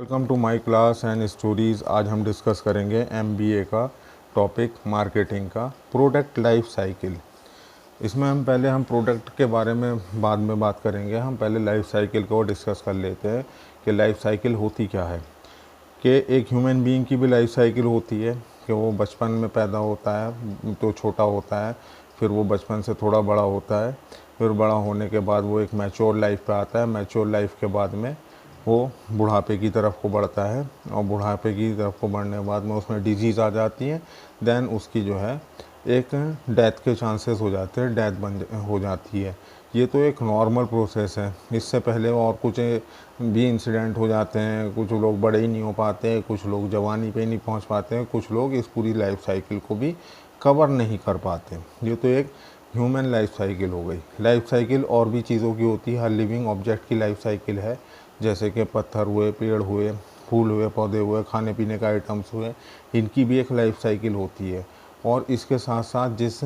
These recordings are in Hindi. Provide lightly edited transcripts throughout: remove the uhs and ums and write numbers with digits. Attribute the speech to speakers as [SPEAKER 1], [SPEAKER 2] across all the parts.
[SPEAKER 1] Welcome to my class and stories. आज हम डिस्कस करेंगे एमबीए का टॉपिक मार्केटिंग का प्रोडक्ट लाइफ साइकिल। इसमें हम प्रोडक्ट के बारे में बाद में बात करेंगे। हम पहले लाइफ साइकिल को डिस्कस कर लेते हैं कि लाइफ साइकिल होती क्या है। कि एक ह्यूमन बीइंग की भी लाइफ साइकिल होती है कि वो बचपन में पैदा होता है तो छोटा होता है, फिर वो बचपन से थोड़ा बड़ा होता है, फिर बड़ा होने के बाद वो एक मैच्योर लाइफ पे आता है। मैच्योर लाइफ के बाद में वो बुढ़ापे की तरफ को बढ़ता है और बुढ़ापे की तरफ को बढ़ने के बाद में उसमें डिजीज़ आ जाती है। देन उसकी जो है एक डेथ के चांसेस हो जाते हैं, हो जाती है। ये तो एक नॉर्मल प्रोसेस है। इससे पहले और कुछ भी इंसिडेंट हो जाते हैं। कुछ लोग बड़े ही नहीं हो पाते, कुछ लोग जवानी पे नहीं पहुंच पाते हैं, कुछ लोग इस पूरी लाइफ साइकिल को भी कवर नहीं कर पाते। ये तो एक ह्यूमन लाइफ साइकिल हो गई। लाइफ साइकिल और भी चीज़ों की होती है। हर लिविंग ऑब्जेक्ट की लाइफ साइकिल है, जैसे कि पत्थर हुए, पेड़ हुए, फूल हुए, पौधे हुए, खाने पीने का आइटम्स हुए, इनकी भी एक लाइफ साइकिल होती है। और इसके साथ साथ जिस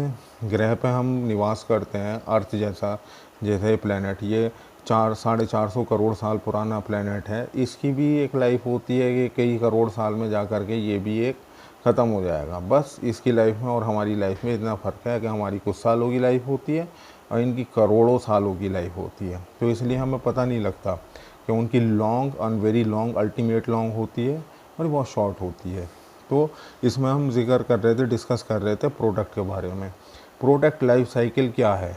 [SPEAKER 1] ग्रह पे हम निवास करते हैं, अर्थ जैसा जैसे प्लेनेट, ये 400-450 करोड़ साल पुराना प्लेनेट है, इसकी भी एक लाइफ होती है कि कई करोड़ साल में जा कर के ये भी एक ख़त्म हो जाएगा। बस इसकी लाइफ में और हमारी लाइफ में इतना फ़र्क है कि हमारी कुछ सालों की लाइफ होती है और इनकी करोड़ों सालों की लाइफ होती है। तो इसलिए हमें पता नहीं लगता कि उनकी long and very long, ultimate long होती है और बहुत शॉर्ट होती है। तो इसमें हम जिक्र कर रहे थे, डिस्कस कर रहे थे प्रोडक्ट के बारे में। प्रोडक्ट लाइफ साइकिल क्या है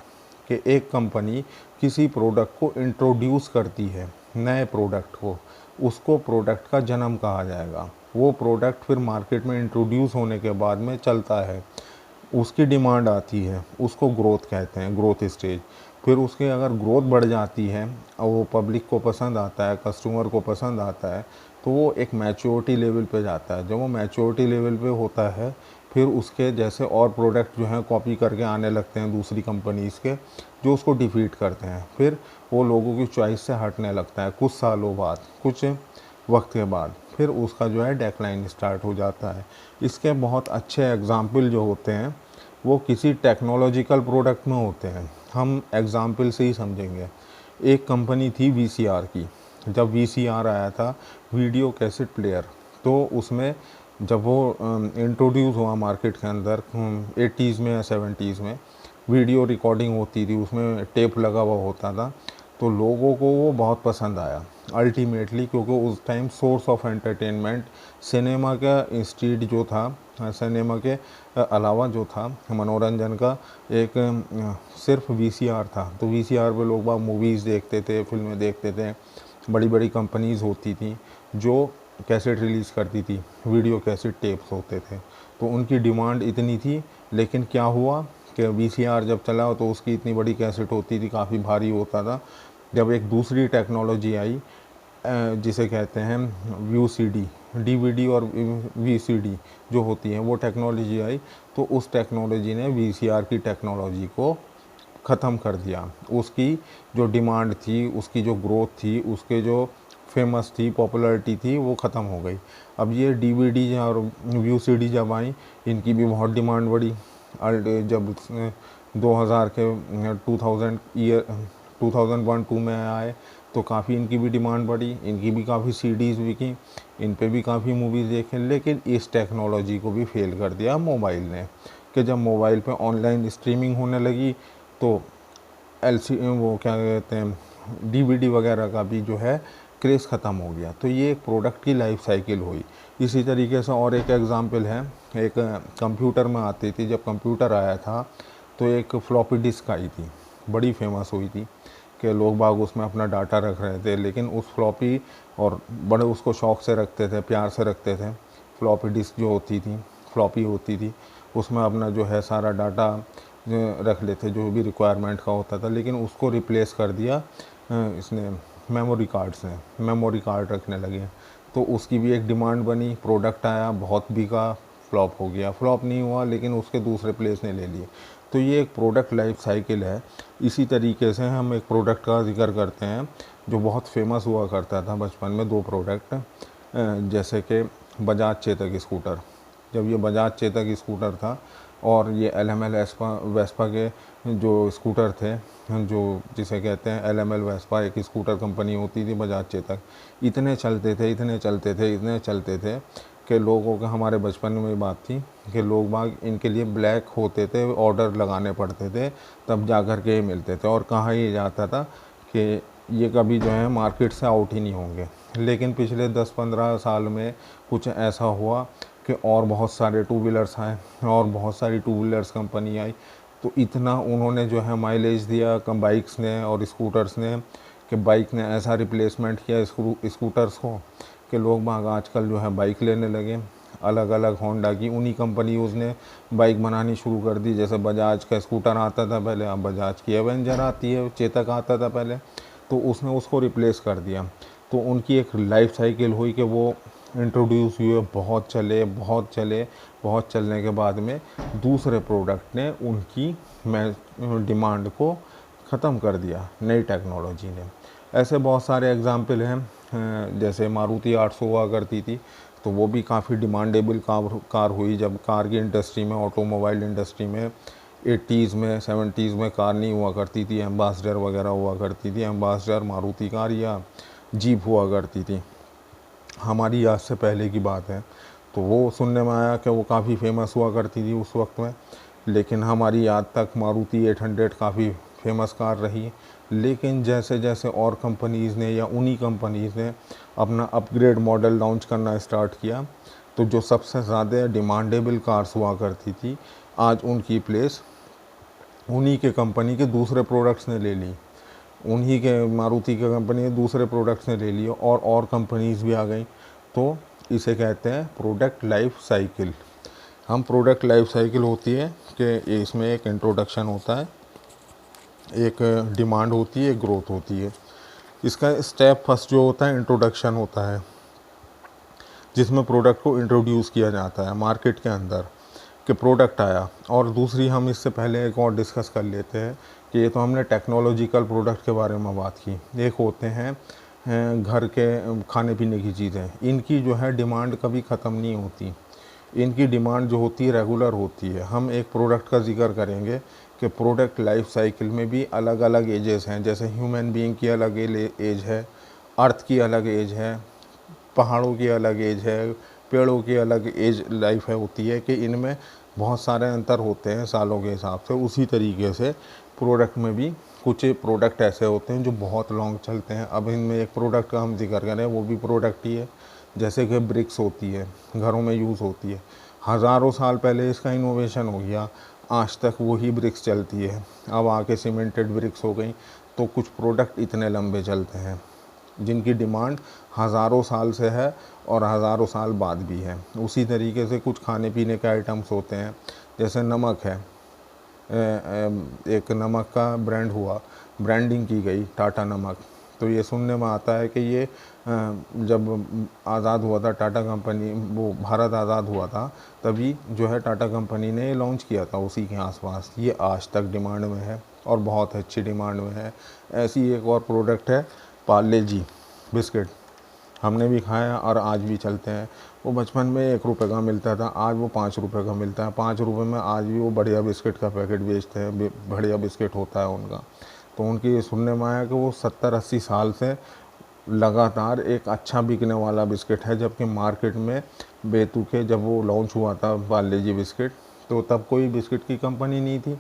[SPEAKER 1] कि एक कंपनी किसी प्रोडक्ट को इंट्रोड्यूस करती है, नए प्रोडक्ट को, उसको प्रोडक्ट का जन्म कहा जाएगा। वो प्रोडक्ट फिर मार्केट में इंट्रोड्यूस होने के बाद में चलता है, उसकी डिमांड आती है, उसको ग्रोथ कहते हैं, ग्रोथ स्टेज। फिर उसके अगर ग्रोथ बढ़ जाती है और वो पब्लिक को पसंद आता है, कस्टमर को पसंद आता है, तो वो एक मैच्योरिटी लेवल पे जाता है। जब वो मैच्योरिटी लेवल पे होता है, फिर उसके जैसे और प्रोडक्ट जो हैं कॉपी करके आने लगते हैं दूसरी कंपनीज़ के, जो उसको डिफीट करते हैं। फिर वो लोगों की चॉइस से हटने लगता है कुछ सालों बाद, कुछ वक्त के बाद फिर उसका जो है डेक्लाइन स्टार्ट हो जाता है। इसके बहुत अच्छे एग्जाम्पल जो होते हैं वो किसी टेक्नोलॉजिकल प्रोडक्ट में होते हैं। हम एग्जाम्पल से ही समझेंगे। एक कंपनी थी वीसीआर की। जब वीसीआर आया था, वीडियो कैसेट प्लेयर, तो उसमें जब वो इंट्रोड्यूस हुआ मार्केट के अंदर 80s में या 70s में, वीडियो रिकॉर्डिंग होती थी, उसमें टेप लगा हुआ होता था, तो लोगों को वो बहुत पसंद आया अल्टीमेटली, क्योंकि उस time source of entertainment cinema का इंस्टीट जो था, सिनेमा के अलावा जो था मनोरंजन का एक सिर्फ वीसीआर था। तो वीसीआर पे लोग बाग मूवीज़ देखते थे, फिल्में देखते थे। बड़ी बड़ी कंपनीज़ होती थी जो कैसेट रिलीज़ करती थी, वीडियो कैसेट टेप्स होते थे, तो उनकी डिमांड इतनी थी। लेकिन क्या हुआ कि वीसीआर जब चला तो उसकी इतनी बड़ी कैसेट होती थी, काफ़ी भारी होता था। जब एक दूसरी टेक्नोलॉजी आई जिसे कहते हैं वीसीडी, डीवीडी और वीसीडी जो होती हैं, वो टेक्नोलॉजी आई, तो उस टेक्नोलॉजी ने वीसीआर की टेक्नोलॉजी को ख़त्म कर दिया। उसकी जो डिमांड थी, उसकी जो ग्रोथ थी, उसके जो फेमस थी, पॉपुलैरिटी थी, वो ख़त्म हो गई। अब ये डीवीडी और वीसीडी जब आई, इनकी भी बहुत डिमांड बढ़ी। जब 2000 के 2000 ईयर 2001-2 में आए तो काफ़ी इनकी भी डिमांड बढ़ी, इनकी भी काफ़ी सीडीज़ बिकी, इन पे भी काफ़ी मूवीज़ देखें। लेकिन इस टेक्नोलॉजी को भी फेल कर दिया मोबाइल ने, कि जब मोबाइल पे ऑनलाइन स्ट्रीमिंग होने लगी तो वो क्या कहते हैं डीवीडी वगैरह का भी जो है क्रेज़ ख़त्म हो गया। तो ये एक प्रोडक्ट की लाइफ साइकिल हुई। इसी तरीके से और एक एग्ज़ाम्पल है, एक कंप्यूटर में आती थी। जब कंप्यूटर आया था तो एक फ्लॉपी डिस्क आई थी, बड़ी फेमस हुई थी कि लोग बाग उसमें अपना डाटा रख रहे थे। लेकिन उस फ्लॉपी, और बड़े उसको शौक़ से रखते थे, प्यार से रखते थे। फ्लॉपी डिस्क जो होती थी, फ्लॉपी होती थी, उसमें अपना जो है सारा डाटा रख लेते, जो भी रिक्वायरमेंट का होता था। लेकिन उसको रिप्लेस कर दिया इसने मेमोरी कार्ड से, मेमोरी कार्ड रखने लगे। तो उसकी भी एक डिमांड बनी, प्रोडक्ट आया, बहुत बिका, फ्लॉप हो गया। फ्लॉप नहीं हुआ लेकिन उसके दूसरे प्लेस ने ले लिए। तो ये एक प्रोडक्ट लाइफ साइकिल है। इसी तरीके से हम एक प्रोडक्ट का जिक्र करते हैं जो बहुत फेमस हुआ करता था बचपन में, दो प्रोडक्ट, जैसे कि बजाज चेतक स्कूटर। जब ये बजाज चेतक स्कूटर था और ये LML वेस्पा के जो स्कूटर थे, जो जिसे कहते हैं LML वेस्पा, एक स्कूटर कंपनी होती थी बजाज चेतक, इतने चलते थे कि लोगों का, हमारे बचपन में बात थी कि लोग बाग इनके लिए ब्लैक होते थे, ऑर्डर लगाने पड़ते थे तब जा कर के मिलते थे, और कहा ये जाता था कि ये कभी जो है मार्केट से आउट ही नहीं होंगे। लेकिन पिछले 10-15 साल में कुछ ऐसा हुआ कि और बहुत सारे टू व्हीलर्स आए और बहुत सारी टू व्हीलर्स कंपनी आई, तो इतना उन्होंने जो है माइलेज दिया कम बाइक्स ने और स्कूटर्स ने, कि बाइक ने ऐसा रिप्लेसमेंट किया स्कूटर्स को कि लोग बाग आजकल जो है बाइक लेने लगे। अलग अलग होंडा की उन्हीं कंपनीज़ ने बाइक बनानी शुरू कर दी। जैसे बजाज का स्कूटर आता था पहले, अब बजाज की एवेंजर आती है, चेतक आता था पहले, तो उसने उसको रिप्लेस कर दिया। तो उनकी एक लाइफ साइकिल हुई कि वो इंट्रोड्यूस हुए, बहुत चलने के बाद में दूसरे प्रोडक्ट ने उनकी डिमांड को ख़त्म कर दिया, नई टेक्नोलॉजी ने। ऐसे बहुत सारे एग्जाम्पल हैं। जैसे मारुति 800 हुआ करती थी, तो वो भी काफ़ी डिमांडेबल कार हुई। जब कार की इंडस्ट्री में, ऑटोमोबाइल इंडस्ट्री में 80s में 70s में कार नहीं हुआ करती थी, एम्बासडर वगैरह हुआ करती थी, एम्बासडर मारुति कार या जीप हुआ करती थी, हमारी याद से पहले की बात है। तो वो सुनने में आया कि वो काफ़ी फेमस हुआ करती थी उस वक्त में, लेकिन हमारी याद तक मारुति 800 काफ़ी फेमस कार रही। लेकिन जैसे जैसे और कंपनीज़ ने या उन्हीं कंपनीज़ ने अपना अपग्रेड मॉडल लॉन्च करना स्टार्ट किया, तो जो सबसे ज़्यादा डिमांडेबल कार्स हुआ करती थी, आज उनकी प्लेस उन्हीं के कंपनी के दूसरे प्रोडक्ट्स ने ले ली। उन्हीं के मारुति के कंपनी के दूसरे प्रोडक्ट्स ने ले लिए और कंपनीज़ भी आ गई। तो इसे कहते हैं प्रोडक्ट लाइफ साइकिल। हम प्रोडक्ट लाइफ साइकिल होती है कि इसमें एक इंट्रोडक्शन होता है, एक डिमांड होती है, एक ग्रोथ होती है। इसका स्टेप फर्स्ट जो होता है इंट्रोडक्शन होता है, जिसमें प्रोडक्ट को इंट्रोड्यूस किया जाता है मार्केट के अंदर कि प्रोडक्ट आया। और दूसरी, हम इससे पहले एक और डिस्कस कर लेते हैं कि ये तो हमने टेक्नोलॉजिकल प्रोडक्ट के बारे में बात की। एक होते हैं घर के खाने पीने की चीज़ें, इनकी जो है डिमांड कभी ख़त्म नहीं होती। इनकी डिमांड जो होती है रेगुलर होती है। हम एक प्रोडक्ट का जिक्र करेंगे कि प्रोडक्ट लाइफ साइकिल में भी अलग अलग एजेस हैं। जैसे ह्यूमन बीइंग की अलग एज है, अर्थ की अलग एज है, पहाड़ों की अलग एज है, पेड़ों की अलग एज लाइफ है होती है, कि इनमें बहुत सारे अंतर होते हैं सालों के हिसाब से। उसी तरीके से प्रोडक्ट में भी कुछ प्रोडक्ट ऐसे होते हैं जो बहुत लॉन्ग चलते हैं। अब इनमें एक प्रोडक्ट का हम जिक्र करें, वो भी प्रोडक्ट ही है, जैसे कि ब्रिक्स होती है, घरों में यूज़ होती है। हज़ारों साल पहले इसका इनोवेशन हो गया, आज तक वही ब्रिक्स चलती है। अब आके सीमेंटेड ब्रिक्स हो गई। तो कुछ प्रोडक्ट इतने लंबे चलते हैं जिनकी डिमांड हज़ारों साल से है और हज़ारों साल बाद भी है। उसी तरीके से कुछ खाने पीने के आइटम्स होते हैं, जैसे नमक है। एक नमक का ब्रांड हुआ, ब्रांडिंग की गई टाटा नमक। तो ये सुनने में आता है कि ये जब आज़ाद हुआ था टाटा कंपनी, वो भारत आज़ाद हुआ था, तभी जो है टाटा कंपनी ने ये लॉन्च किया था उसी के आसपास। ये आज तक डिमांड में है और बहुत अच्छी डिमांड में है। ऐसी एक और प्रोडक्ट है पार्ले जी बिस्किट, हमने भी खाया और आज भी चलते हैं। वो बचपन में 1 रुपये का मिलता था, आज वो 5 रुपये का मिलता है। 5 रुपये में आज भी वो बढ़िया बिस्किट का पैकेट बेचते हैं, बढ़िया बिस्किट होता है उनका। तो उनकी सुनने में आया कि वो 70-80 साल से लगातार एक अच्छा बिकने वाला बिस्किट है। जबकि मार्केट में बेतुके जब वो लॉन्च हुआ था पार्ले जी बिस्किट, तो तब कोई बिस्किट की कंपनी नहीं थी।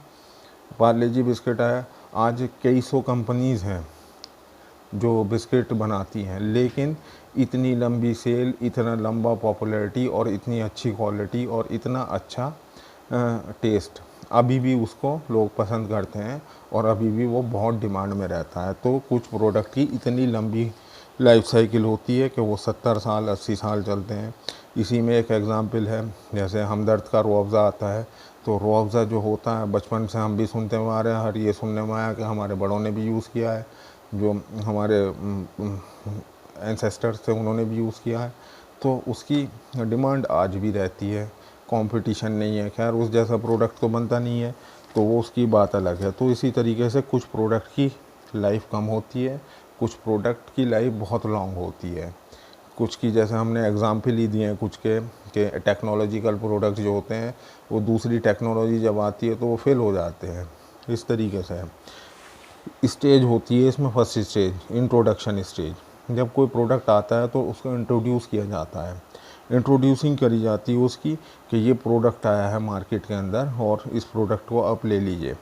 [SPEAKER 1] पार्ले जी बिस्किट आया, आज कई सौ कंपनीज़ हैं जो बिस्किट बनाती हैं, लेकिन इतनी लंबी सेल, इतना लंबा पॉपुलैरिटी और इतनी अच्छी क्वालिटी और इतना अच्छा टेस्ट, अभी भी उसको लोग पसंद करते हैं और अभी भी वो बहुत डिमांड में रहता है। तो कुछ प्रोडक्ट की इतनी लंबी लाइफ साइकिल होती है कि वो 70 साल 80 साल चलते हैं। इसी में एक एग्ज़ाम्पल है, जैसे हमदर्द का रूह अफ़ज़ा आता है। तो रूह अफ़ज़ा जो होता है, बचपन से हम भी सुनते हुए आ रहे हैं, हर ये सुनने में आया कि हमारे बड़ों ने भी यूज़ किया है, जो हमारे एंसेस्टर्स थे उन्होंने भी यूज़ किया है। तो उसकी डिमांड आज भी रहती है, कंपटीशन नहीं है। खैर उस जैसा प्रोडक्ट तो बनता नहीं है, तो वो उसकी बात अलग है। तो इसी तरीके से कुछ प्रोडक्ट की लाइफ कम होती है, कुछ प्रोडक्ट की लाइफ बहुत लॉन्ग होती है। कुछ की जैसे हमने एग्ज़ाम्पल ही दिए हैं कुछ के, कि टेक्नोलॉजिकल प्रोडक्ट्स जो होते हैं वो दूसरी टेक्नोलॉजी जब आती है तो वो फेल हो जाते हैं। इस तरीके से स्टेज होती है इसमें। First stage introduction stage. जब कोई प्रोडक्ट आता है तो उसको इंट्रोड्यूस किया जाता है, इंट्रोड्यूसिंग करी जाती है उसकी कि ये प्रोडक्ट आया है मार्केट के अंदर और इस प्रोडक्ट को आप ले लीजिए।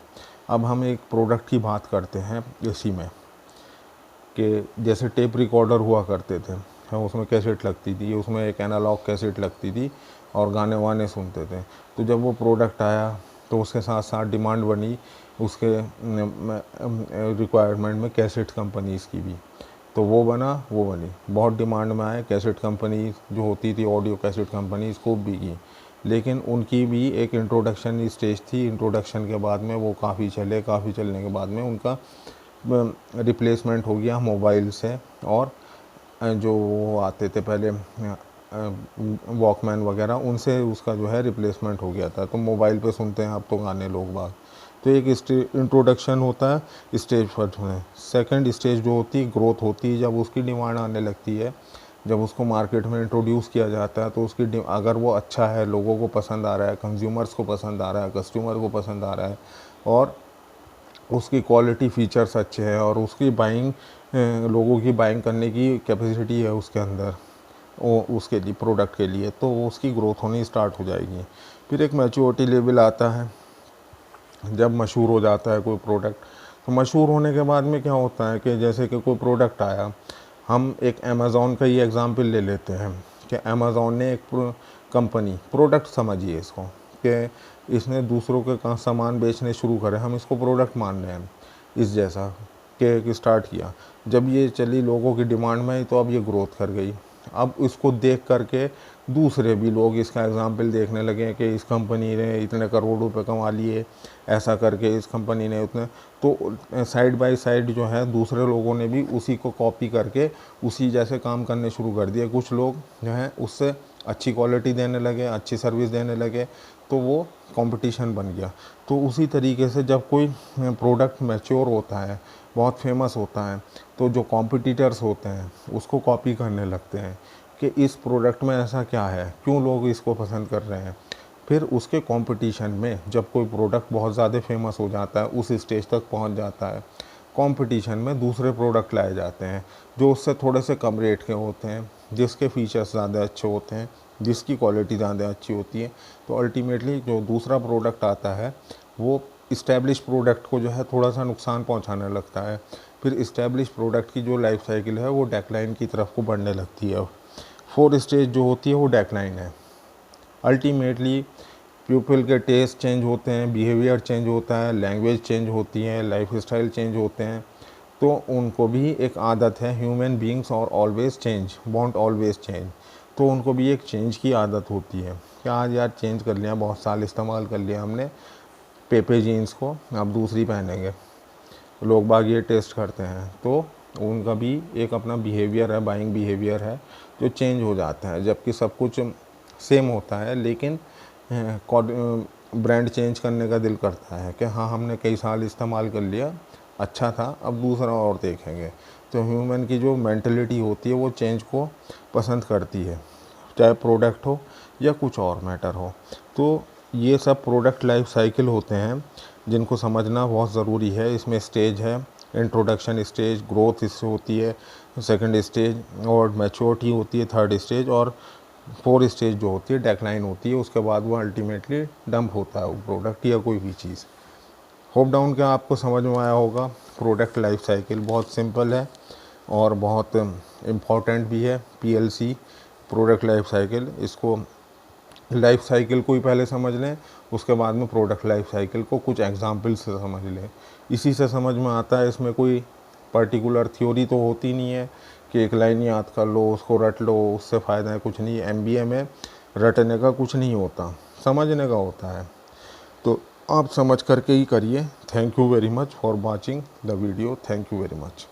[SPEAKER 1] अब हम एक प्रोडक्ट की बात करते हैं इसी में कि जैसे टेप रिकॉर्डर हुआ करते थे, हम उसमें कैसेट लगती थी, उसमें एक एनालॉग कैसेट लगती थी और गाने वाने सुनते थे। तो जब वो प्रोडक्ट आया तो उसके साथ साथ डिमांड बनी उसके रिक्वायरमेंट में कैसेट कंपनीज़ की भी, तो वो बनी बहुत डिमांड में आए। कैसेट कंपनी जो होती थी ऑडियो कैसेट कंपनी खूब बिकी, लेकिन उनकी भी एक इंट्रोडक्शन स्टेज थी। इंट्रोडक्शन के बाद में वो काफ़ी चलने के बाद में उनका रिप्लेसमेंट हो गया मोबाइल से, और जो आते थे पहले वॉकमैन वगैरह, उनसे उसका जो है रिप्लेसमेंट हो गया था। तो मोबाइल पे सुनते हैं अब तो गाने लोग बाग। तो एक इंट्रोडक्शन होता है स्टेज फर्स्ट में। सेकंड स्टेज जो होती है ग्रोथ होती है, जब उसकी डिमांड आने लगती है, जब उसको मार्केट में इंट्रोड्यूस किया जाता है तो उसकी अगर वो अच्छा है, लोगों को पसंद आ रहा है, कंज्यूमर्स को पसंद आ रहा है, कस्टमर को पसंद आ रहा है, और उसकी क्वालिटी फ़ीचर्स अच्छे हैं और उसकी बाइंग लोगों की बाइंग करने की कैपेसिटी है उसके अंदर, वो उसके लिए प्रोडक्ट के लिए, तो वो उसकी ग्रोथ होनी स्टार्ट हो जाएगी। फिर एक मैच्योरिटी लेवल आता है, जब मशहूर हो जाता है कोई प्रोडक्ट। तो मशहूर होने के बाद में क्या होता है कि जैसे कि कोई प्रोडक्ट आया, हम एक अमेज़ॉन का ही एग्ज़ाम्पल ले लेते हैं कि अमेज़ॉन ने एक कंपनी प्रोडक्ट समझिए इसको कि इसने दूसरों के सामान बेचने शुरू करे, हम इसको प्रोडक्ट मान रहे हैं, इस जैसा कि स्टार्ट किया। जब ये चली लोगों की डिमांड में तो अब ये ग्रोथ कर गई। अब इसको देख करके दूसरे भी लोग इसका एग्जाम्पल देखने लगे कि इस कंपनी ने इतने करोड़ रुपए कमा लिए, ऐसा करके इस कंपनी ने उतने, तो साइड बाय साइड जो है दूसरे लोगों ने भी उसी को कॉपी करके उसी जैसे काम करने शुरू कर दिए। कुछ लोग जो हैं उससे अच्छी क्वालिटी देने लगे, अच्छी सर्विस देने लगे, तो वो कंपटीशन बन गया। तो उसी तरीके से जब कोई प्रोडक्ट मैच्योर होता है, बहुत फेमस होता है, तो जो कॉम्पिटिटर्स होते हैं उसको कॉपी करने लगते हैं कि इस प्रोडक्ट में ऐसा क्या है, क्यों लोग इसको पसंद कर रहे हैं। फिर उसके कंपटीशन में जब कोई प्रोडक्ट बहुत ज़्यादा फेमस हो जाता है, उस स्टेज तक पहुंच जाता है, कंपटीशन में दूसरे प्रोडक्ट लाए जाते हैं जो उससे थोड़े से कम रेट के होते हैं, जिसके फीचर्स ज़्यादा अच्छे होते हैं, जिसकी क्वालिटी ज़्यादा अच्छी होती है। तो अल्टीमेटली जो दूसरा प्रोडक्ट आता है वो इस्टेब्लिश प्रोडक्ट को जो है थोड़ा सा नुकसान पहुंचाने लगता है। फिर इस्टेब्लिश प्रोडक्ट की जो लाइफ साइकिल है वो डेक्लाइन की तरफ को बढ़ने लगती है। फोर्थ स्टेज जो होती है वो डेक्लाइन है। अल्टीमेटली पीपल के टेस्ट चेंज होते हैं, बिहेवियर चेंज होता है, लैंग्वेज चेंज होती है, लाइफ स्टाइल चेंज होते हैं, तो उनको भी एक आदत है, ह्यूमन बीइंग्स और always change, want always change, तो उनको भी एक चेंज की आदत होती है कि आज यार चेंज कर लिया, बहुत साल इस्तेमाल कर लिया हमने पेपे जीन्स को, अब दूसरी पहनेंगे। लोग बाग ये टेस्ट करते हैं, तो उनका भी एक अपना बिहेवियर है, बाइंग बिहेवियर है जो चेंज हो जाता है। जबकि सब कुछ सेम होता है, लेकिन ब्रांड चेंज करने का दिल करता है कि हाँ हमने कई साल इस्तेमाल कर लिया, अच्छा था, अब दूसरा और देखेंगे। तो ह्यूमन की जो मेंटलिटी होती है वो चेंज को पसंद करती है, चाहे प्रोडक्ट हो या कुछ और मैटर हो। तो ये सब प्रोडक्ट लाइफ साइकिल होते हैं जिनको समझना बहुत ज़रूरी है। इसमें स्टेज है, इंट्रोडक्शन स्टेज, ग्रोथ इससे होती है सेकंड स्टेज, और मैच्योरिटी होती है थर्ड स्टेज, और फोर्थ स्टेज जो होती है डेक्लाइन होती है। उसके बाद वो अल्टीमेटली डंप होता है वो प्रोडक्ट या कोई भी चीज़। होप डाउन क्या आपको समझ में आया होगा। प्रोडक्ट लाइफ साइकिल बहुत सिंपल है और बहुत इम्पॉर्टेंट भी है। PLC प्रोडक्ट लाइफ साइकिल, इसको लाइफ साइकिल को ही पहले समझ लें, उसके बाद में प्रोडक्ट लाइफ साइकिल को कुछ एग्जाम्पल से समझ लें। इसी से समझ में आता है। इसमें कोई पर्टिकुलर थ्योरी तो होती नहीं है कि एक लाइन याद कर लो, उसको रट लो, उससे फ़ायदा है, कुछ नहीं। MBA में रटने का कुछ नहीं होता, समझने का होता है। तो आप समझ करके ही करिए। Thank you very much for watching the video. Thank you very much.